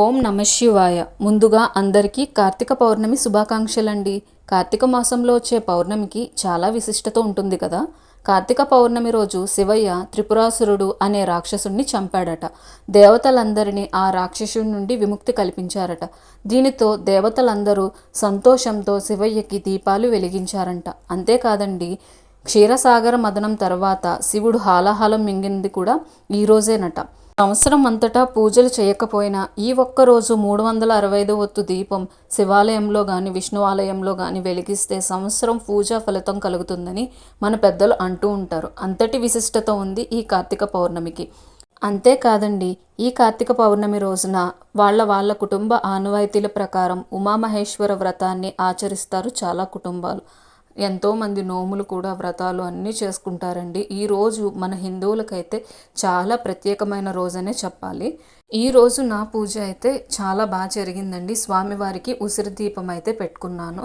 ఓం నమ శివాయ. ముందుగా అందరికీ కార్తీక పౌర్ణమి శుభాకాంక్షలండి. కార్తీక మాసంలో వచ్చే పౌర్ణమికి చాలా విశిష్టత ఉంటుంది కదా. కార్తీక పౌర్ణమి రోజు శివయ్య త్రిపురాసురుడు అనే రాక్షసుణ్ణి చంపాడట. దేవతలందరినీ ఆ రాక్షసుడి నుండి విముక్తి కల్పించారట. దీనితో దేవతలందరూ సంతోషంతో శివయ్యకి దీపాలు వెలిగించారంట. అంతేకాదండి, క్షీరసాగర మదనం తర్వాత శివుడు హాలాహలం మింగింది కూడా ఈ రోజేనట. సంవత్సరం అంతటా పూజలు చేయకపోయినా ఈ ఒక్కరోజు 365 ఒత్తు దీపం శివాలయంలో కానీ విష్ణు ఆలయంలో కానీ వెలిగిస్తే సంవత్సరం పూజా ఫలితం కలుగుతుందని మన పెద్దలు అంటూ ఉంటారు. అంతటి విశిష్టత ఉంది ఈ కార్తీక పౌర్ణమికి. అంతేకాదండి, ఈ కార్తీక పౌర్ణమి రోజున వాళ్ళ కుటుంబ ఆనవాయితీల ప్రకారం ఉమామహేశ్వర వ్రతాన్ని ఆచరిస్తారు చాలా కుటుంబాలు. ఎంతోమంది నోములు కూడా వ్రతాలు అన్నీ చేసుకుంటారండి. ఈరోజు మన హిందువులకైతే చాలా ప్రత్యేకమైన రోజనే చెప్పాలి. ఈ రోజు నా పూజ అయితే చాలా బాగా జరిగిందండి. స్వామివారికి ఉసిరి దీపం అయితే పెట్టుకున్నాను.